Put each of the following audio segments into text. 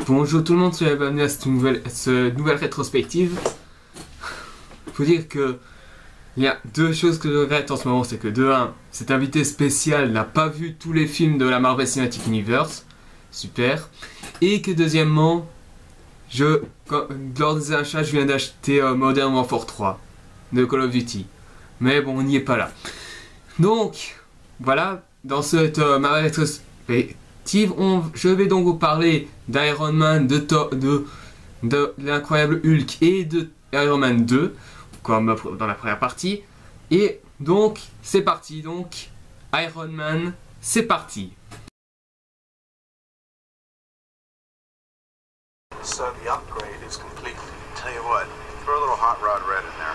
Bonjour tout le monde, soyez bienvenus à cette nouvelle rétrospective. Faut dire que il y a deux choses que je regrette en ce moment, c'est que de 1, cet invité spécial n'a pas vu tous les films de la Marvel Cinematic Universe, super, et que deuxièmement, lors des achats, je viens d'acheter Modern Warfare 3 de Call of Duty, mais bon, on n'y est pas là. Donc, voilà, dans cette Marvel rétrospective, je vais donc vous parler d'Iron Man, de l'incroyable Hulk et de Iron Man 2, comme dans la première partie. Et donc, c'est parti. Donc, Iron Man, c'est parti. So the upgrade is complete. Tell you what, throw a little hot rod red in there.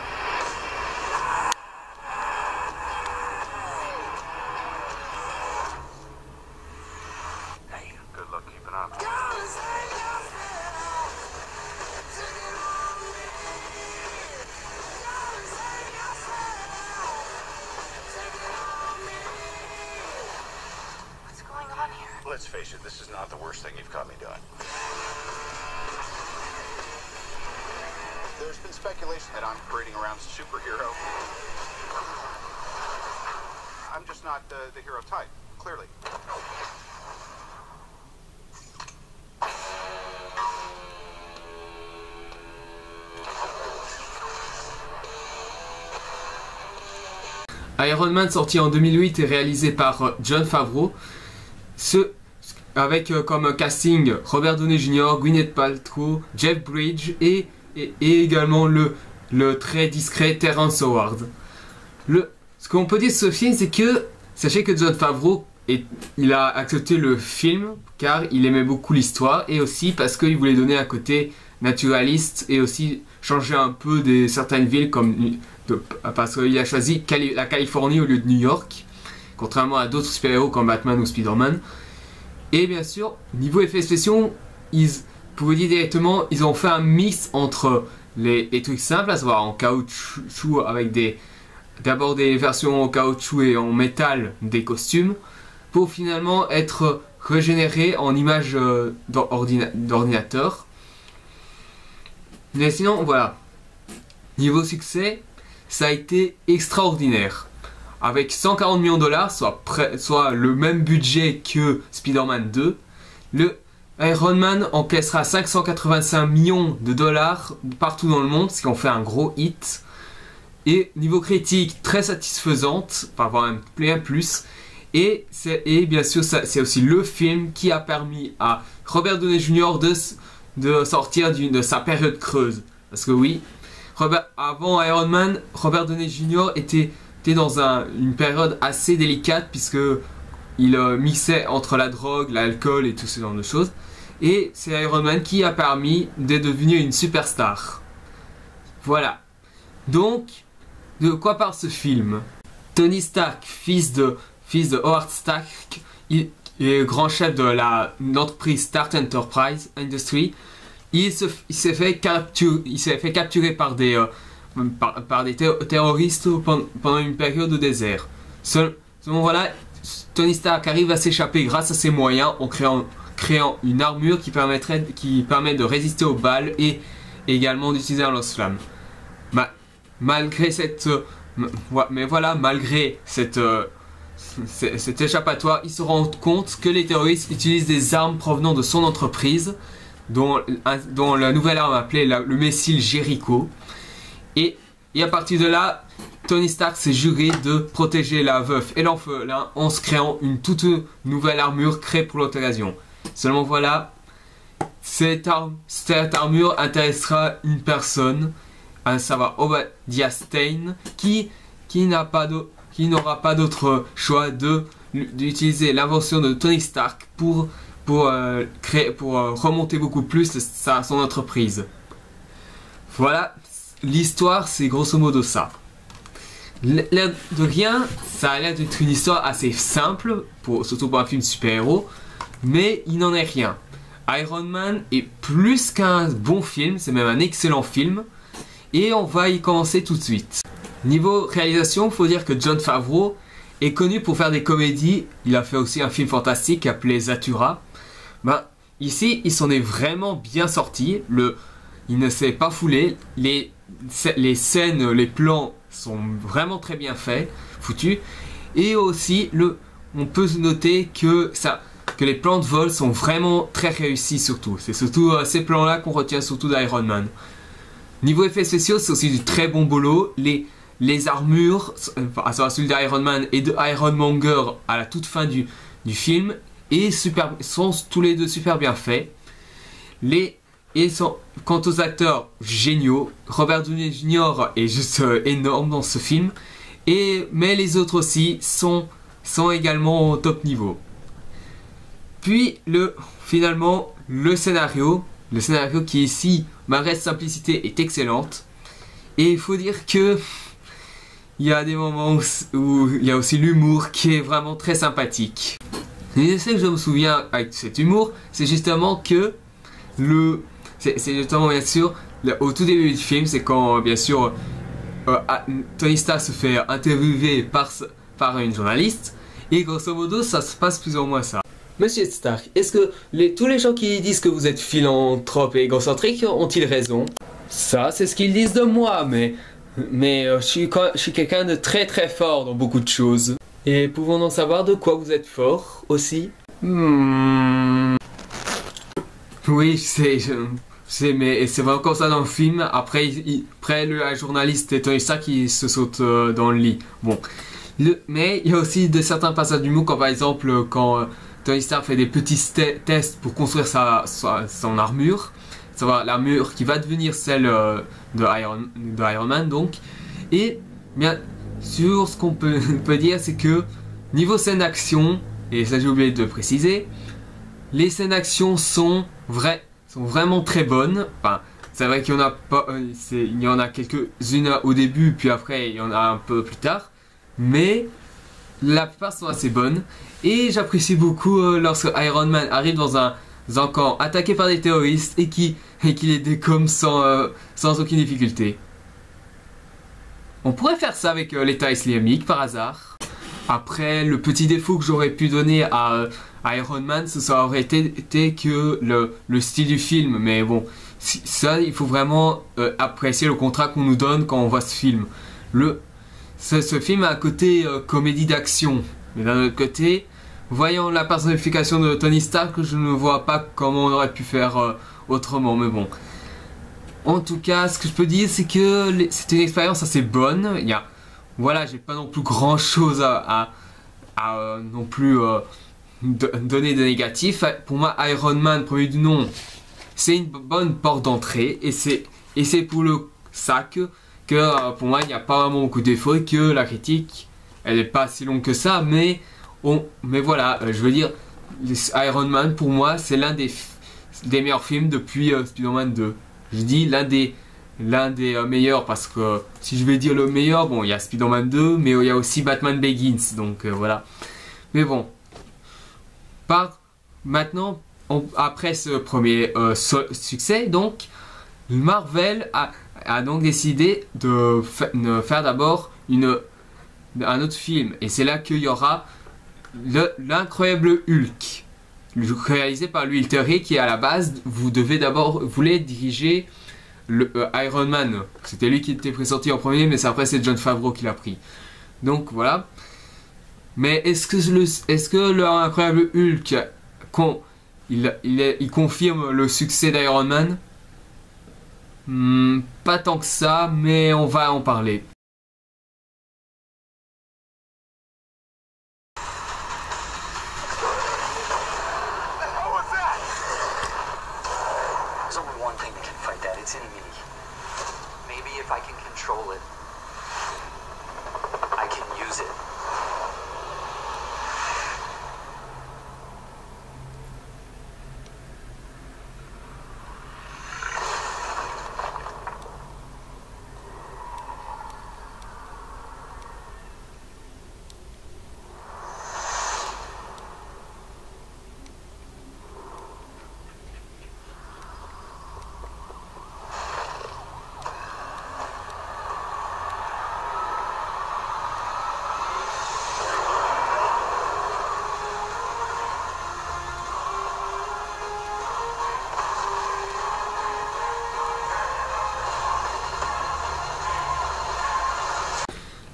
Hey, good luck keeping up. What's going on here? Let's face it, this is not the worst thing you've caught me doing. There's been speculation that I'm parading around as a superhero. I'm just not the hero type, clearly. Iron Man, sorti en 2008 et réalisé par Jon Favreau, avec comme casting Robert Downey Jr., Gwyneth Paltrow, Jeff Bridges et également le très discret Terrence Howard. Ce qu'on peut dire de ce film, c'est que sachez que Jon Favreau il a accepté le film car il aimait beaucoup l'histoire et aussi parce qu'il voulait donner un côté naturaliste et aussi changer un peu certaines villes parce qu'il a choisi la Californie au lieu de New York, contrairement à d'autres super-héros comme Batman ou Spider-Man. Et bien sûr, niveau effets spéciaux, pour vous dire directement, ils ont fait un mix entre les trucs simples, à savoir en caoutchouc avec d'abord des versions en caoutchouc et en métal des costumes, pour finalement être régénérés en images d'ordinateur. Mais sinon, voilà. Niveau succès, ça a été extraordinaire. Avec 140 millions de dollars, soit le même budget que Spider-Man 2, le Iron Man encaissera 585 millions de dollars partout dans le monde, ce qui en fait un gros hit. Et niveau critique, très satisfaisante, par rapport à un Play plus. Et bien sûr, c'est aussi le film qui a permis à Robert Downey Jr. de sortir de sa période creuse. Parce que oui, avant Iron Man, Robert Downey Jr. était dans une période assez délicate puisque il mixait entre la drogue, l'alcool et tout ce genre de choses. Et c'est Iron Man qui a permis de devenir une superstar. Voilà. Donc, de quoi parle ce film? Tony Stark, fils de Howard Stark, il est grand chef de l'entreprise Stark Enterprise Industry. Il s'est fait capturer par des terroristes pendant une période de désert. Seulement voilà, Tony Stark arrive à s'échapper grâce à ses moyens en créant une armure qui permet de résister aux balles et également d'utiliser un lance-flamme. Malgré cet échappatoire, il se rend compte que les terroristes utilisent des armes provenant de son entreprise, dont la nouvelle arme appelée le missile Jericho. Et à partir de là, Tony Stark s'est juré de protéger la veuve et l'orphelin en se créant une toute nouvelle armure créée pour l'occasion. Seulement voilà, cette armure intéressera une personne, à savoir Obadiah Stane, qui n'aura pas d'autre choix d'utiliser l'invention de Tony Stark pour remonter beaucoup plus son entreprise. Voilà, l'histoire c'est grosso modo ça. L'air de rien, ça a l'air d'être une histoire assez simple, surtout pour un film super-héros, mais il n'en est rien. Iron Man est plus qu'un bon film, c'est même un excellent film, et on va y commencer tout de suite. Niveau réalisation, il faut dire que Jon Favreau est connu pour faire des comédies. Il a fait aussi un film fantastique appelé Zathura. ici, il s'en est vraiment bien sorti. Il ne s'est pas foulé. Les scènes, les plans sont vraiment très bien faits, foutus. Et aussi, on peut noter que les plans de vol sont vraiment très réussis surtout. C'est surtout ces plans-là qu'on retient surtout d'Iron Man. Niveau effets spéciaux, c'est aussi du très bon boulot. Les armures, à savoir celui d'Iron Man et de Ironmonger à la toute fin du film, sont tous les deux super bien faits. Quant aux acteurs, géniaux. Robert Downey Jr. est juste énorme dans ce film. Mais les autres aussi sont également au top niveau. Puis finalement, le scénario qui ici, malgré sa simplicité, est excellente. Et il faut dire que il y a des moments où il y a aussi l'humour qui est vraiment très sympathique. Et ce que je me souviens avec cet humour, c'est justement que c'est justement bien sûr au tout début du film, c'est quand bien sûr Tony Stark se fait interviewer par une journaliste, et grosso modo ça se passe plus ou moins ça. Monsieur Stark, est-ce que tous les gens qui disent que vous êtes philanthrope et égocentrique ont-ils raison? Ça, c'est ce qu'ils disent de moi, mais je suis quelqu'un de très très fort dans beaucoup de choses. Et pouvons-nous savoir de quoi vous êtes fort aussi? Oui, je sais, mais c'est vraiment comme ça dans le film. Après, la journaliste et Tony Stark qui se sautent dans le lit. Bon, mais il y a aussi certains passages d'humour, comme par exemple quand Tony Stark fait des petits tests pour construire son armure. Savoir l'armure qui va devenir celle de Iron Man donc. Et bien sûr, ce qu'on peut dire, c'est que niveau scène d'action, et ça j'ai oublié de préciser, les scènes d'action sont vraiment très bonnes. Enfin, c'est vrai qu'il y en a pas, il y en a quelques-unes au début, puis après il y en a un peu plus tard, mais la plupart sont assez bonnes. Et j'apprécie beaucoup lorsque Iron Man arrive dans un camp attaqué par des terroristes et qui les décomme sans aucune difficulté. On pourrait faire ça avec l'État islamique par hasard. Après, le petit défaut que j'aurais pu donner à Iron Man, ça aurait été que le style du film. Mais bon, ça, il faut vraiment apprécier le contrat qu'on nous donne quand on voit ce film. Ce film a un côté comédie d'action. Mais d'un autre côté, voyant la personnification de Tony Stark, je ne vois pas comment on aurait pu faire autrement. Mais bon. En tout cas, ce que je peux dire, c'est que c'est une expérience assez bonne. Voilà, j'ai pas non plus grand chose à non plus donner de négatif. Pour moi, Iron Man, premier du nom, c'est une bonne porte d'entrée. Et c'est pour ça que pour moi, il n'y a pas vraiment beaucoup de défauts et que la critique, elle n'est pas si longue que ça. Mais voilà, je veux dire, Iron Man, pour moi, c'est l'un des meilleurs films depuis Spider-Man 2. Je dis l'un des meilleurs parce que si je vais dire le meilleur, bon, il y a Spider-Man 2, mais il y a aussi Batman Begins, donc voilà. Mais bon, maintenant, après ce premier succès, donc, Marvel a donc décidé de faire d'abord un autre film, et c'est là qu'il y aura l'incroyable Hulk, réalisé par Louis Leterrier, qui à la base voulait diriger le Iron Man. C'était lui qui était pressenti en premier, mais après c'est Jon Favreau qui l'a pris. Donc voilà. Mais est-ce que le incroyable Hulk il confirme le succès d'Iron Man? Pas tant que ça, mais on va en parler. It's in me. Maybe if I can control it, I can use it.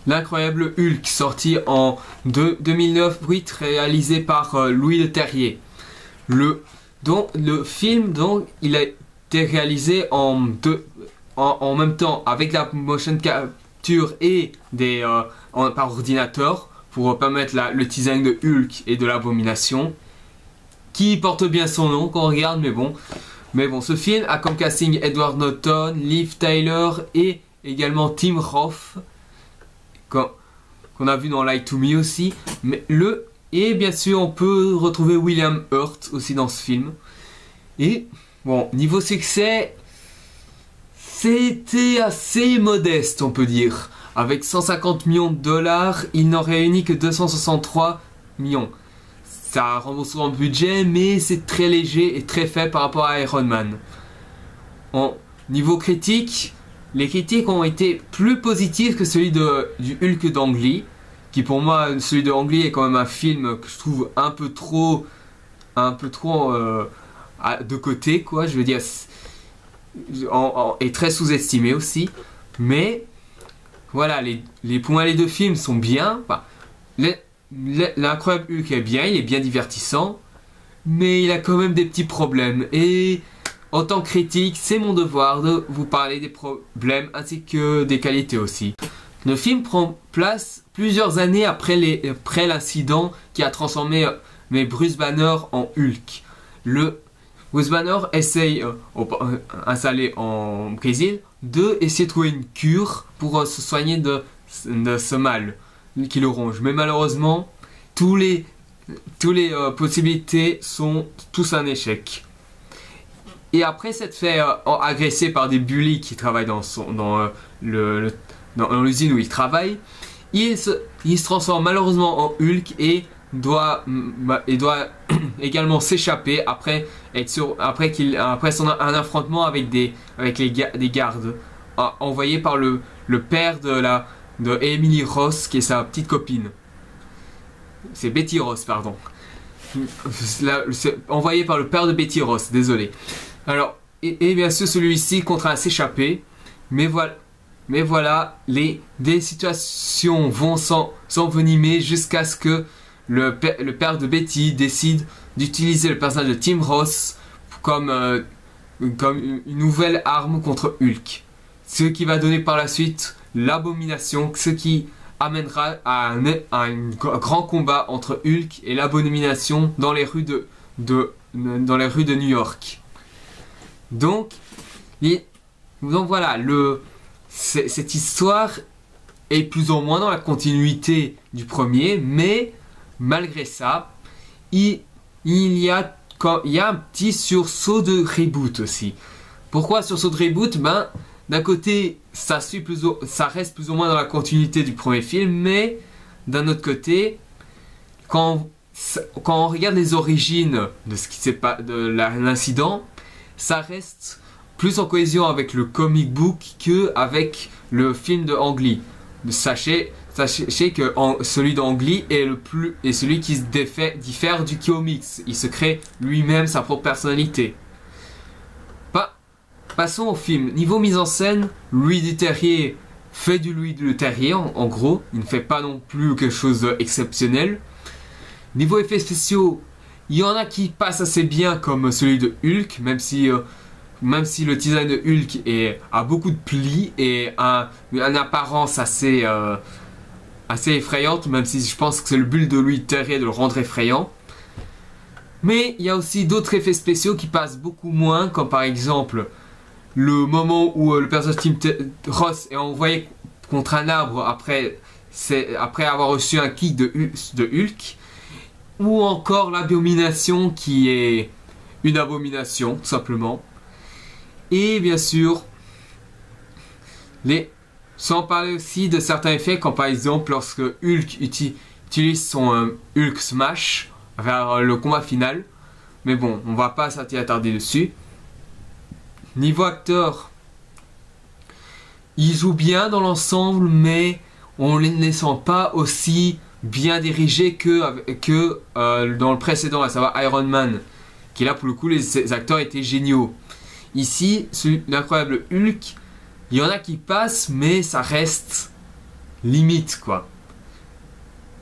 L'incroyable Hulk, sorti en 2009, réalisé par Louis Leterrier. Le film, donc, il a été réalisé en même temps avec la motion capture et par ordinateur pour permettre le design de Hulk et de l'Abomination, qui porte bien son nom quand on regarde, mais bon, ce film a comme casting Edward Norton, Liv Tyler et également Tim Roth, qu'on a vu dans Lie to Me aussi, et bien sûr on peut retrouver William Hurt aussi dans ce film. Et bon, niveau succès, c'était assez modeste, on peut dire. Avec 150 millions de dollars, il n'en réunit que 263 millions. Ça rembourse son budget, mais c'est très léger et très faible par rapport à Iron Man. Niveau critique, les critiques ont été plus positives que celui du Hulk d'Ang Lee, qui pour moi, celui de Ang Lee est quand même un film que je trouve un peu trop de côté, quoi. Je veux dire, est très sous-estimé aussi. Mais voilà, pour moi les deux films sont bien. Enfin, l'incroyable Hulk est bien, il est bien divertissant, mais il a quand même des petits problèmes. Et en tant que critique, c'est mon devoir de vous parler des problèmes ainsi que des qualités aussi. Le film prend place plusieurs années après l'incident qui a transformé Bruce Banner en Hulk. Bruce Banner essaye, installé en Brésil, d'essayer de trouver une cure pour se soigner de ce mal qui le ronge. Mais malheureusement, toutes les possibilités sont tous un échec. Et après s'être fait agresser par des bullies qui travaillent dans l'usine où il travaille, il se transforme malheureusement en Hulk et doit également s'échapper après un affrontement avec des gardes envoyés par le père de Emily Ross, qui est sa petite copine. C'est Betty Ross, pardon. C'est envoyé par le père de Betty Ross, désolé. Alors, et bien sûr, celui-ci contraint à s'échapper, mais voilà, des situations vont s'envenimer jusqu'à ce que le père de Betty décide d'utiliser le personnage de Tim Roth comme une nouvelle arme contre Hulk. Ce qui va donner par la suite l'Abomination, ce qui amènera à un grand combat entre Hulk et l'Abomination dans les rues de New York. Donc voilà, cette histoire est plus ou moins dans la continuité du premier, mais malgré ça, il y a un petit sursaut de reboot aussi. Pourquoi sursaut de reboot? D'un côté, ça reste plus ou moins dans la continuité du premier film, mais d'un autre côté, quand on regarde les origines de l'incident, ça reste plus en cohésion avec le comic book que avec le film de Ang Lee. Sachez que celui d'Ang Lee est celui qui diffère du comics. Il se crée lui-même sa propre personnalité. Passons au film. Niveau mise en scène, Louis Leterrier fait du Louis Leterrier, en gros. Il ne fait pas non plus quelque chose d'exceptionnel. Niveau effets spéciaux, il y en a qui passent assez bien, comme celui de Hulk, même si le design de Hulk a beaucoup de plis et une apparence assez effrayante, même si je pense que c'est le but de Louis Leterrier de le rendre effrayant. Mais il y a aussi d'autres effets spéciaux qui passent beaucoup moins, comme par exemple le moment où le personnage Tim Roth est envoyé contre un arbre après avoir reçu un kick de Hulk, ou encore l'Abomination qui est une abomination, tout simplement. Et bien sûr, sans parler aussi de certains effets, comme par exemple lorsque Hulk utilise son Hulk Smash vers le combat final. Mais bon, on va pas s'attarder dessus. Niveau acteur, il joue bien dans l'ensemble, mais on ne les sent pas aussi bien dirigés que dans le précédent, à savoir Iron Man, qui là pour le coup les acteurs étaient géniaux. Ici, l'incroyable Hulk, il y en a qui passent, mais ça reste limite, quoi.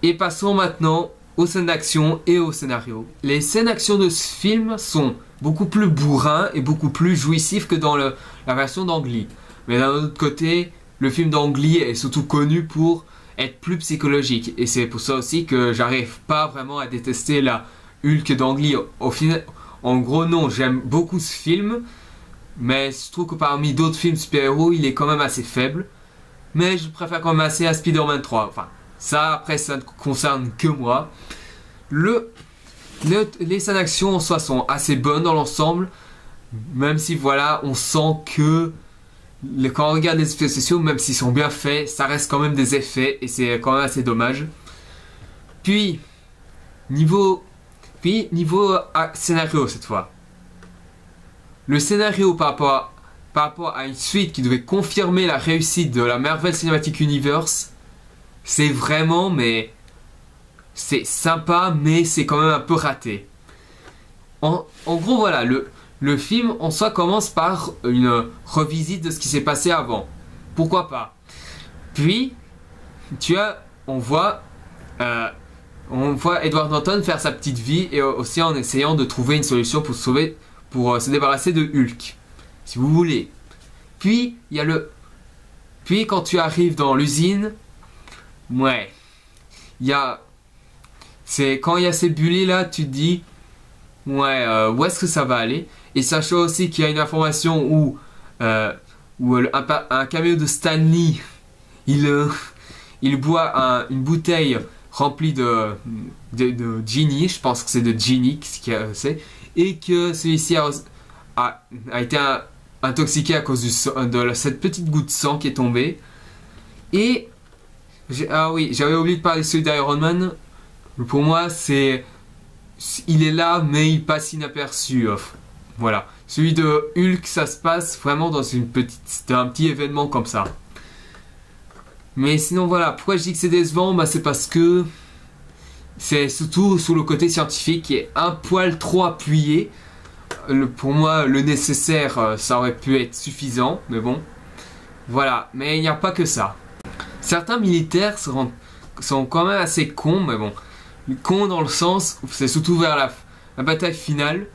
Et passons maintenant aux scènes d'action et au scénario. Les scènes d'action de ce film sont beaucoup plus bourrins et beaucoup plus jouissifs que dans la version d'Ang Lee. Mais d'un autre côté, le film d'Ang Lee est surtout connu pour être plus psychologique. Et c'est pour ça aussi que j'arrive pas vraiment à détester la Hulk d'Ang Lee. Au final, en gros, non, j'aime beaucoup ce film. Mais je trouve que parmi d'autres films super-héros, il est quand même assez faible. Mais je préfère quand même assez à Spider-Man 3. Enfin, ça, après, ça ne concerne que moi. Les scènes d'action en soi sont assez bonnes dans l'ensemble. Même si, voilà, on sent que quand on regarde les effets spéciaux, même s'ils sont bien faits, ça reste quand même des effets. Et c'est quand même assez dommage. Puis, niveau scénario cette fois. Le scénario par rapport à une suite qui devait confirmer la réussite de la Marvel Cinematic Universe, c'est vraiment, mais c'est sympa, mais c'est quand même un peu raté. En gros, voilà, le film en soi commence par une revisite de ce qui s'est passé avant. Pourquoi pas? Puis, on voit Edward Norton faire sa petite vie et aussi en essayant de trouver une solution pour se débarrasser de Hulk, si vous voulez. Puis quand tu arrives dans l'usine, ouais, quand il y a ces bullies là, tu te dis, ouais, où est-ce que ça va aller? Et sachant aussi qu'il y a une information où un cameo de Stan Lee, il boit une bouteille remplie de Genie, je pense que c'est de Genie, c'est, et que celui-ci a été intoxiqué à cause de cette petite goutte de sang qui est tombée. Et oui, j'avais oublié de parler de celui d'Iron Man. Pour moi, il est là, mais il passe inaperçu. Voilà. Celui de Hulk, ça se passe vraiment dans un petit événement comme ça. Mais sinon, voilà. Pourquoi je dis que c'est décevant? Bah, c'est parce que c'est surtout sur le côté scientifique qui est un poil trop appuyé. Pour moi, le nécessaire, ça aurait pu être suffisant, mais bon. Voilà. Mais il n'y a pas que ça. Certains militaires sont quand même assez cons, mais bon. Cons dans le sens, c'est surtout vers la bataille finale.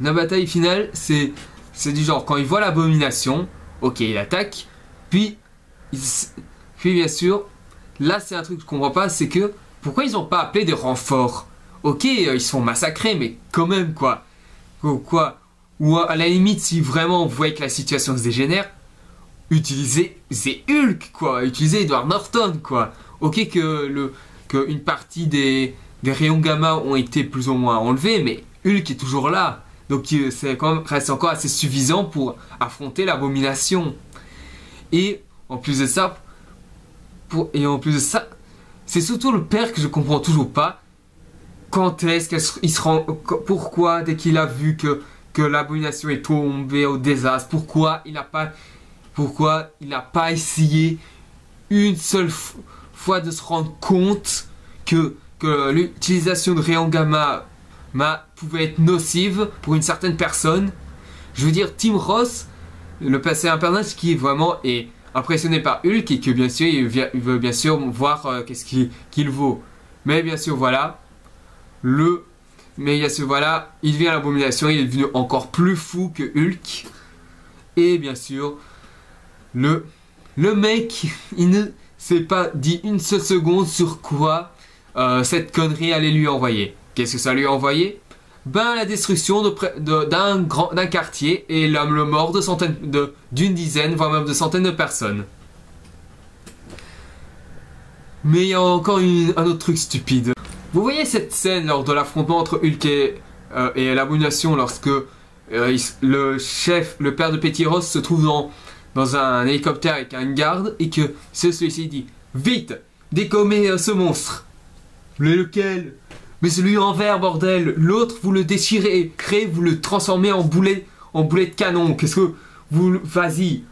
La bataille finale, c'est du genre, quand il voit l'abomination, ok, il attaque, puis bien sûr, là c'est un truc que je comprends pas, c'est que, pourquoi ils n'ont pas appelé des renforts? Ok, ils se font massacrer, mais quand même, quoi. Ou à la limite, si vraiment vous voyez que la situation se dégénère, utilisez Hulk, quoi. Utilisez Edward Norton, quoi. Ok que une partie des rayons gamma ont été plus ou moins enlevés, mais Hulk est toujours là. Donc reste encore assez suffisant pour affronter l'abomination. Et en plus de ça, c'est surtout le père que je comprends toujours pas. Quand est-ce qu'il se rend... Pourquoi, dès qu'il a vu que l'abomination est tombée au désastre, pourquoi il n'a pas essayé une seule fois de se rendre compte que l'utilisation de rayons gamma pouvait être nocive pour une certaine personne? Je veux dire, Tim Ross, c'est un personnage qui vraiment est impressionné par Hulk et que bien sûr il veut bien sûr voir qu'est-ce qu'il vaut. Mais bien sûr voilà, il devient l'abomination, il est devenu encore plus fou que Hulk. Et bien sûr, le mec, il ne s'est pas dit une seule seconde sur quoi cette connerie allait lui envoyer. Qu'est-ce que ça lui a envoyé? Ben la destruction d'un quartier et le mort d'une dizaine, voire même de centaines de personnes. Mais il y a encore un autre truc stupide. Vous voyez cette scène lors de l'affrontement entre Hulk et l'abomination, lorsque le père de Petty Ross se trouve dans un hélicoptère avec une garde et que celui-ci dit « Vite, décommez ce monstre !» Mais lequel? Mais celui en vert, bordel. L'autre, vous le déchirez, vous le transformez en boulet de canon. Qu'est-ce que vous... Vas-y.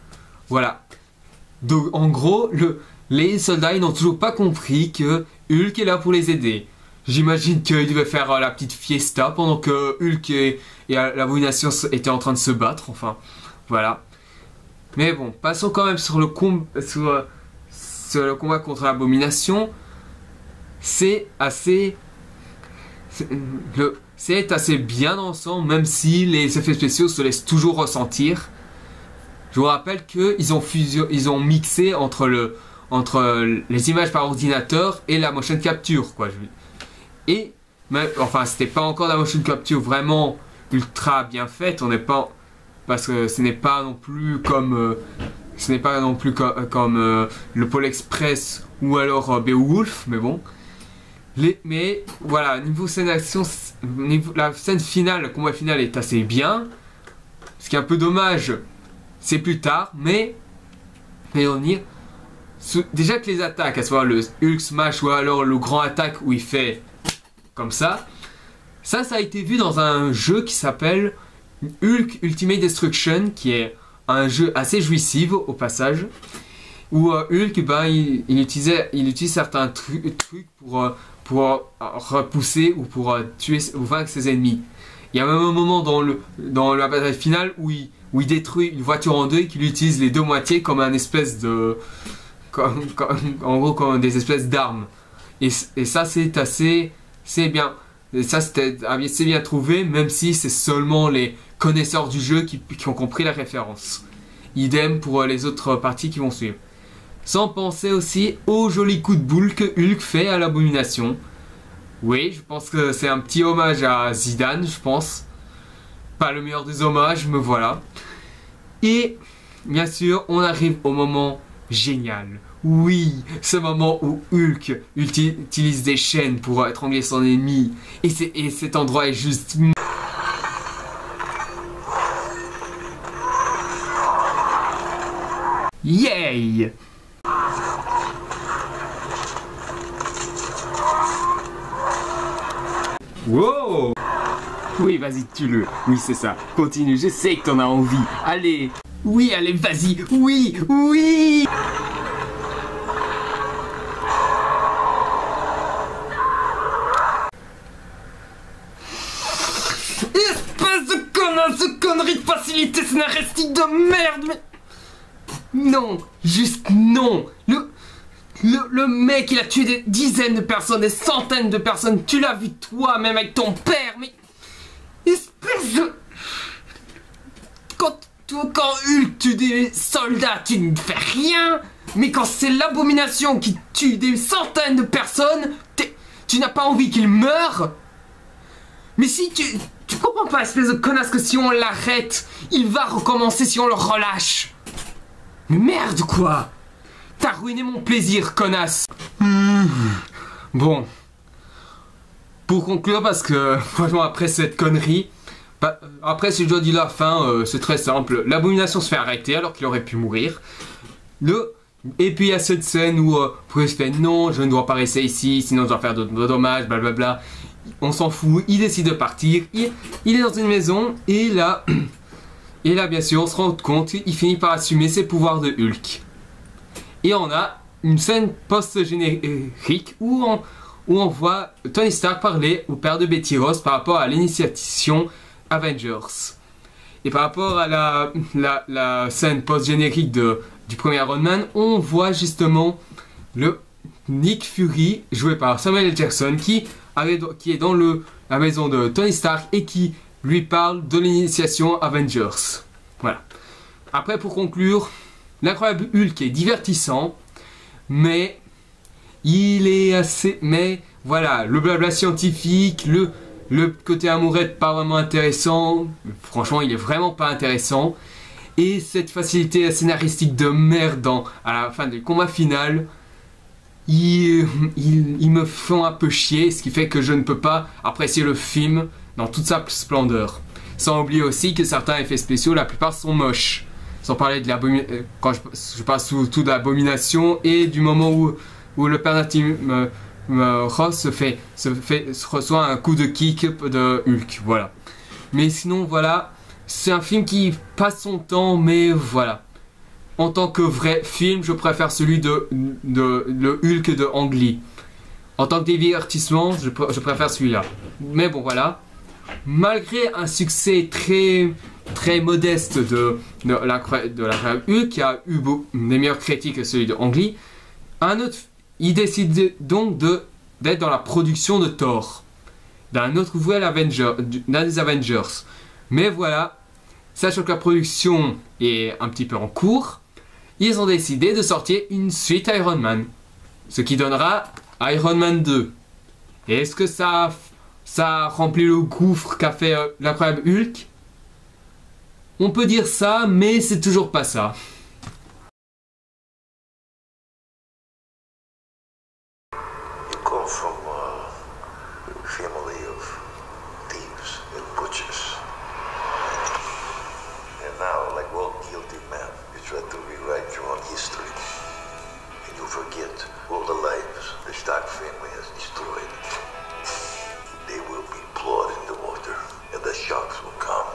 Voilà. Donc, en gros, les soldats, ils n'ont toujours pas compris que Hulk est là pour les aider. J'imagine qu'ils devaient faire la petite fiesta pendant que Hulk et l'abomination étaient en train de se battre. Enfin, voilà. Mais bon, passons quand même sur le combat contre l'abomination, c'est assez bien ensemble, même si les effets spéciaux se laissent toujours ressentir. Je vous rappelle qu'ils ont mixé entre les images par ordinateur et la motion capture, quoi. Et même, enfin, c'était pas encore la motion capture vraiment ultra bien faite. On n'est pas, parce que ce n'est pas non plus comme le Pôle Express ou alors Beowulf, mais bon. Mais voilà, niveau scène d'action, la scène finale, le combat final est assez bien. Ce qui est un peu dommage, c'est plus tard, mais on y déjà que les attaques, à savoir le Hulk Smash ou alors le grand attaque où il fait comme ça a été vu dans un jeu qui s'appelle Hulk Ultimate Destruction, qui est un jeu assez jouissif au passage, où Hulk, il utilise certains trucs pour repousser ou pour tuer ou vaincre ses ennemis. Il y a même un moment dans la bataille finale où il détruit une voiture en deux et qu'il utilise les deux moitiés comme un espèce de en gros comme des espèces d'armes. Et ça c'est bien. Et ça c'est bien trouvé, même si c'est seulement les connaisseurs du jeu qui ont compris la référence. Idem pour les autres parties qui vont suivre. Sans penser aussi au joli coup de boule que Hulk fait à l'abomination. Oui, je pense que c'est un petit hommage à Zidane, je pense. Pas le meilleur des hommages, mais voilà. Et bien sûr, on arrive au moment génial. Oui, ce moment où Hulk utilise des chaînes pour étrangler son ennemi. Et cet endroit est juste... Yay! Wow! Oui, vas-y, tue-le. Oui, c'est ça. Continue, je sais que t'en as envie. Allez! Oui, allez, vas-y! Oui! Oui! Espèce de connasse, de connerie de facilité scénaristique de merde! Mais... Non! Juste non! Le mec, il a tué des dizaines de personnes, des centaines de personnes. Tu l'as vu toi-même avec ton père, mais... Espèce de... Quand Hulk tue des soldats, tu ne fais rien. Mais quand c'est l'abomination qui tue des centaines de personnes, tu n'as pas envie qu'il meure. Mais si tu comprends pas, espèce de connasse, que si on l'arrête, il va recommencer si on le relâche. Mais merde, quoi! T'as ruiné mon plaisir, connasse. Bon. Pour conclure, parce que franchement après cette connerie, après si je dois dire la fin, c'est très simple. L'abomination se fait arrêter alors qu'il aurait pu mourir. Et puis il y a cette scène où Bruce fait non, je ne dois pas rester ici, sinon je dois faire de dommages, blablabla. On s'en fout, il décide de partir. Il est dans une maison et là, bien sûr, on se rend compte, il finit par assumer ses pouvoirs de Hulk. Et on a une scène post-générique où on voit Tony Stark parler au père de Betty Ross par rapport à l'initiation Avengers. Et par rapport à la scène post-générique du premier Iron Man, on voit justement le Nick Fury, joué par Samuel L. Jackson, qui est dans la maison de Tony Stark et qui lui parle de l'initiation Avengers. Voilà. Après, pour conclure, l'incroyable Hulk est divertissant, mais il est assez... Mais voilà, le blabla scientifique, le côté amourette pas vraiment intéressant. Franchement, il est vraiment pas intéressant. Et cette facilité scénaristique de merde à la fin du combat final, ils me font un peu chier, ce qui fait que je ne peux pas apprécier le film dans toute sa splendeur. Sans oublier aussi que certains effets spéciaux, la plupart sont moches. Sans parler de l'abomination, quand je passe surtout de l'abomination et du moment où le père Ross reçoit un coup de kick de Hulk, voilà. Mais sinon, voilà, c'est un film qui passe son temps, mais voilà. En tant que vrai film, je préfère celui de le Hulk de Ang Lee. En tant que divertissement, je préfère celui-là. Mais bon, voilà. Malgré un succès très modeste de la Hulk, qui a eu des meilleures critiques que celui de Ang Lee, Il décide donc d'être dans la production de Thor, d'un autre nouvel d'un des Avengers. Mais voilà, sachant que la production est un petit peu en cours, ils ont décidé de sortir une suite Iron Man, ce qui donnera Iron Man 2. Et est-ce que ça remplit le gouffre qu'a fait l'incroyable Hulk? On peut dire ça, mais c'est toujours pas ça. You come from a family of thieves and butchers. And now, like all guilty men, you try to rewrite your own history. And you forget all the lives the Stark family has destroyed. They will be blood in the water, and the sharks will come.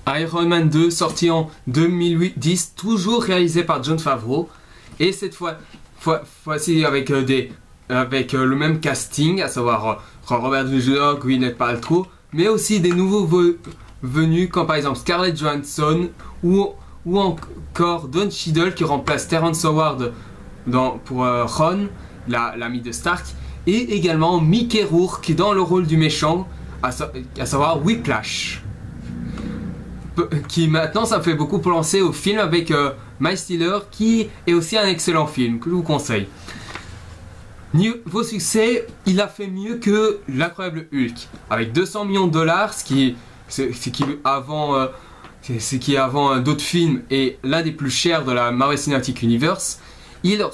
Iron Man 2 sorti en 2010, toujours réalisé par Jon Favreau, et cette fois-ci avec le même casting, à savoir Robert Downey Jr., Gwyneth Paltrow, mais aussi des nouveaux venus comme par exemple Scarlett Johansson ou encore Don Cheadle qui remplace Terrence Howard pour Ron, l'ami de Stark, et également Mickey Rourke dans le rôle du méchant, à savoir Whiplash. Qui maintenant ça me fait beaucoup penser au film avec Miles Teller, qui est aussi un excellent film que je vous conseille. Niveau succès, il a fait mieux que l'incroyable Hulk avec 200 millions de dollars, ce qui avant d'autres films est l'un des plus chers de la Marvel Cinematic Universe. Il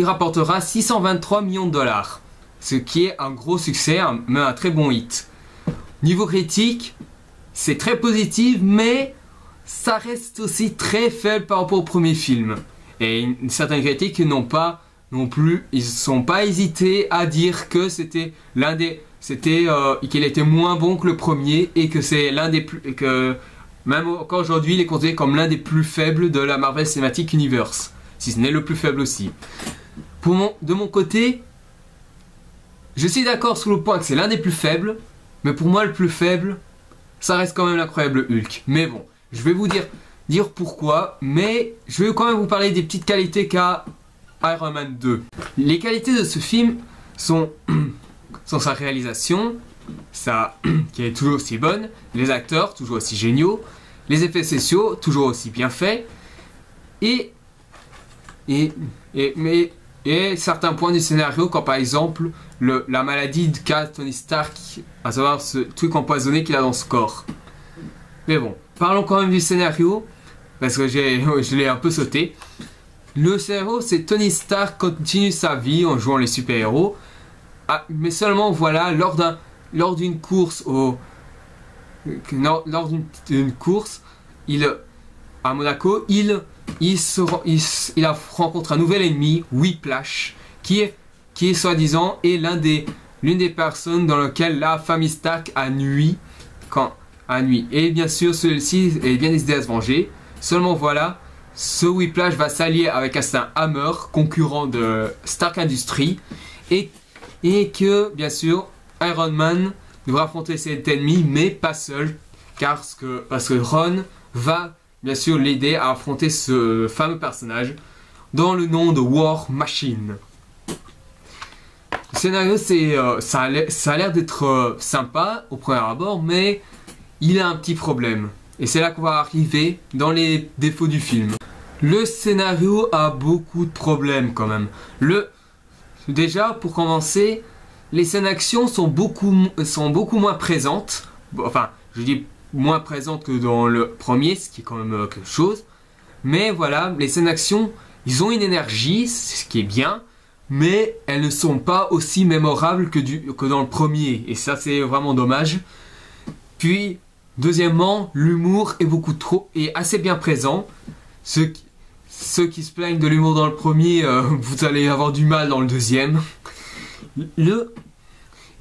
rapportera 623 millions de dollars, ce qui est un gros succès, même un très bon hit. Niveau critique, c'est très positif, mais ça reste aussi très faible par rapport au premier film. Et certaines critiques n'ont pas non plus, ils ne sont pas hésités à dire que c'était qu'il était moins bon que le premier, et que c'est l'un des plus, que même encore aujourd'hui il est considéré comme l'un des plus faibles de la Marvel Cinematic Universe, si ce n'est le plus faible aussi. De mon côté, je suis d'accord sur le point que c'est l'un des plus faibles, mais pour moi le plus faible, ça reste quand même l'incroyable Hulk. Mais bon, je vais vous dire pourquoi, mais je vais quand même vous parler des petites qualités qu'a Iron Man 2. Les qualités de ce film sont sa réalisation, qui est toujours aussi bonne, les acteurs toujours aussi géniaux, les effets spéciaux toujours aussi bien faits, et certains points du scénario, comme par exemple la maladie qu'a Tony Stark, à savoir ce truc empoisonné qu'il a dans ce corps. Mais bon, parlons quand même du scénario, parce que je l'ai un peu sauté. Le scénario, c'est Tony Stark continue sa vie en jouant les super-héros, mais seulement voilà, lors d'une course à Monaco, il rencontre un nouvel ennemi, Whiplash, qui est soi-disant l'une des personnes dans lesquelles la famille Stark a nuit. Et bien sûr, celui-ci est bien décidé à se venger. Seulement voilà, ce Whiplash va s'allier avec un Hammer, concurrent de Stark Industries, et que bien sûr Iron Man devra affronter cet ennemi, mais pas seul, parce que Ron va bien sûr l'aider à affronter ce fameux personnage dans le nom de War Machine. Le scénario, ça a l'air d'être sympa au premier abord, mais il a un petit problème. Et c'est là qu'on va arriver dans les défauts du film. Le scénario a beaucoup de problèmes quand même. Déjà, pour commencer, les scènes d'action sont beaucoup moins présentes, enfin, je dis moins présente que dans le premier, ce qui est quand même quelque chose. Mais voilà, les scènes d'action, ils ont une énergie, ce qui est bien, mais elles ne sont pas aussi mémorables que dans le premier. Et ça, c'est vraiment dommage. Puis, deuxièmement, l'humour est assez bien présent. Ceux qui se plaignent de l'humour dans le premier, vous allez avoir du mal dans le deuxième.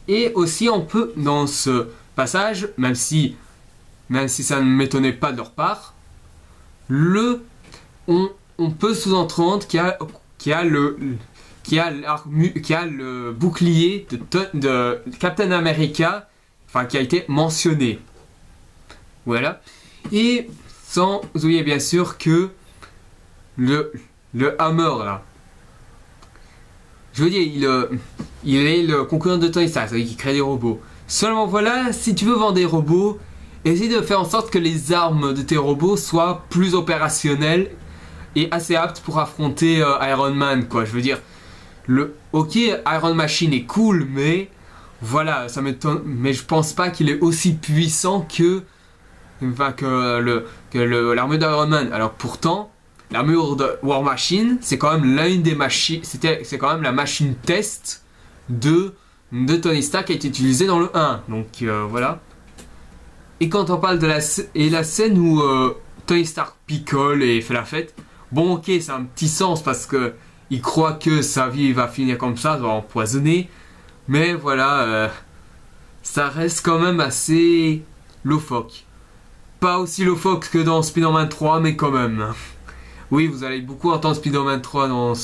Et aussi, on peut, dans ce passage, même si ça ne m'étonnait pas de leur part, on peut sous-entendre qu'il y a le bouclier de Captain America, enfin qui a été mentionné. Voilà. Et sans oublier bien sûr que le Hammer là, je veux dire, il est le concurrent de Tony Stark, c'est-à-dire qu'il crée des robots. Seulement voilà, si tu veux vendre des robots, essaye de faire en sorte que les armes de tes robots soient plus opérationnelles et assez aptes pour affronter Iron Man, quoi. Je veux dire, ok, Iron Machine est cool, mais voilà, ça m'étonne, mais je pense pas qu'il est aussi puissant que l'armure d'Iron Man. Alors pourtant, l'armure de War Machine, c'est quand même l'une des machines, c'est quand même la machine test de Tony Stark qui a été utilisée dans le 1. Donc voilà. Et quand on parle de la scène où Tony Stark picole et fait la fête, bon ok, c'est un petit sens parce que il croit que sa vie va finir comme ça, va empoisonner. Mais voilà, ça reste quand même assez loufoque. Pas aussi loufoque que dans Spider-Man 3, mais quand même. Oui, vous allez beaucoup entendre Spider-Man 3 dans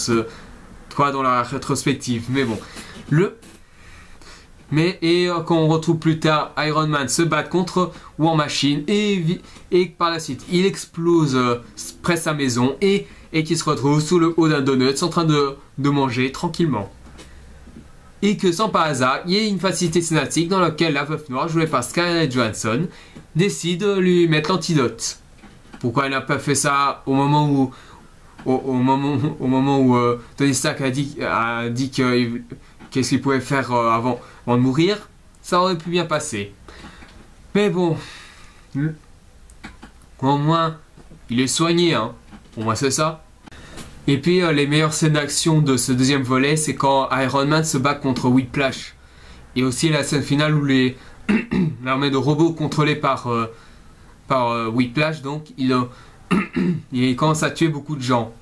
la rétrospective, mais bon. Quand on retrouve plus tard Iron Man se battre contre War Machine et par la suite il explose près de sa maison et qu'il se retrouve sous le haut d'un donut en train de manger tranquillement. Et que sans par hasard, il y a une facilité cinématique dans laquelle la Veuve Noire, jouée par Scarlett Johansson, décide de lui mettre l'antidote. Pourquoi elle n'a pas fait ça au moment où Tony Stark a dit qu'est-ce qu'il pouvait faire avant de mourir, ça aurait pu bien passer. Mais bon, au moins, il est soigné, hein. Au moins c'est ça. Et puis les meilleures scènes d'action de ce deuxième volet, c'est quand Iron Man se bat contre Whiplash. Et aussi la scène finale où l'armée de robots contrôlée par Whiplash, donc il commence à tuer beaucoup de gens.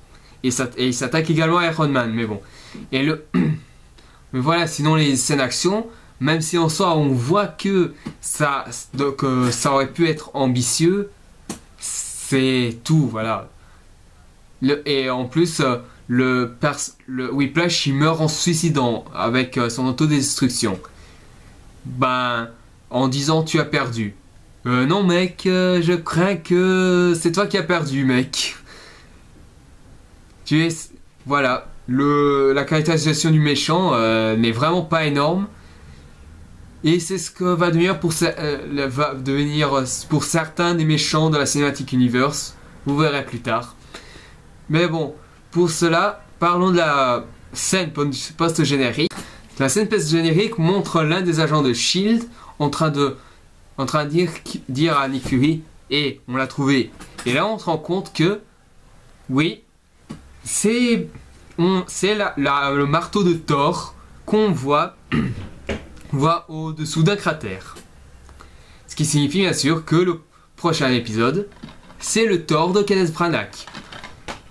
Et il s'attaque également à Iron Man, mais bon. Mais voilà, sinon les scènes d'action, même si en soi on voit que ça aurait pu être ambitieux, c'est tout, voilà. Et en plus, le Whiplash il meurt en se suicidant avec son autodestruction. Ben, en disant tu as perdu. Non mec, je crains que c'est toi qui as perdu mec. Voilà, la caractérisation du méchant n'est vraiment pas énorme. Et c'est ce que va devenir pour certains des méchants de la Cinematic Universe. Vous verrez plus tard. Mais bon, pour cela, parlons de la scène post-générique. La scène post-générique montre l'un des agents de SHIELD en train de dire à Nick Fury « Et on l'a trouvé ». Et là, on se rend compte que, oui, c'est le marteau de Thor qu'on voit au-dessous d'un cratère. Ce qui signifie bien sûr que le prochain épisode, c'est le Thor de Kenneth Branagh.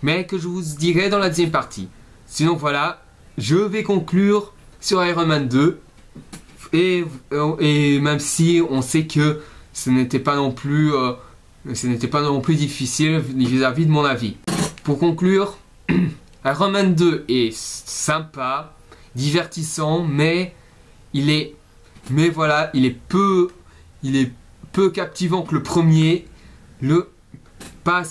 Mais que je vous dirai dans la deuxième partie. Sinon voilà, je vais conclure sur Iron Man 2. Et même si on sait que ce n'était pas non plus difficile vis-à-vis de mon avis. Pour conclure, Iron Man 2 est sympa, divertissant, mais il est peu captivant que le premier. Pas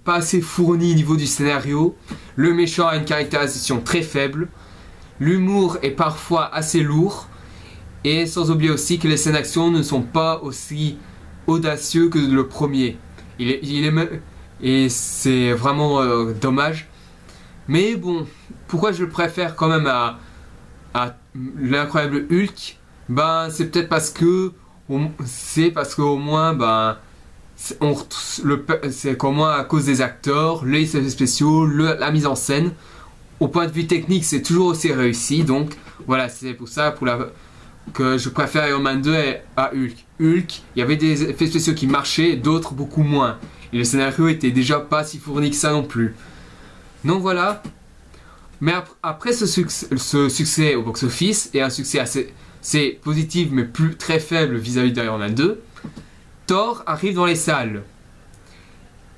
assez fourni au niveau du scénario. Le méchant a une caractérisation très faible. L'humour est parfois assez lourd. Et sans oublier aussi que les scènes d'action ne sont pas aussi audacieux que le premier. Et c'est vraiment dommage. Mais bon, pourquoi je le préfère quand même à l'incroyable Hulk? Ben c'est peut-être parce que c'est parce qu'au moins, ben, c'est qu'au moins à cause des acteurs, les effets spéciaux, la mise en scène, au point de vue technique, c'est toujours aussi réussi. Donc voilà, c'est pour ça que je préfère Iron Man 2 à Hulk. Hulk, il y avait des effets spéciaux qui marchaient, d'autres beaucoup moins. Et le scénario était déjà pas si fourni que ça non plus. Donc voilà. Mais après ce succès au box-office, et un succès assez positif mais très faible vis-à-vis d'Iron Man 2, Thor arrive dans les salles.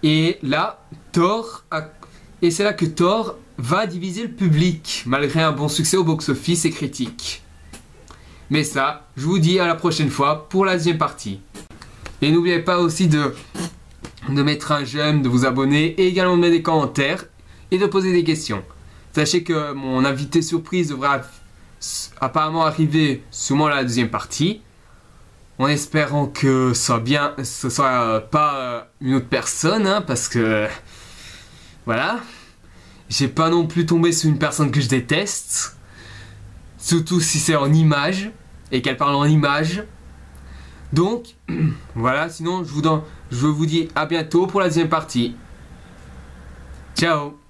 Et là, c'est là que Thor va diviser le public, malgré un bon succès au box-office et critique. Mais ça, je vous dis à la prochaine fois pour la deuxième partie. Et n'oubliez pas aussi de mettre un j'aime, de vous abonner, et également de mettre des commentaires, et de poser des questions. Sachez que mon invité surprise devra apparemment arriver sûrement à la deuxième partie, en espérant que ce soit pas une autre personne, hein, parce que voilà, j'ai pas non plus tombé sur une personne que je déteste, surtout si c'est en image et qu'elle parle en image. Donc voilà, sinon je vous dis à bientôt pour la deuxième partie. Ciao.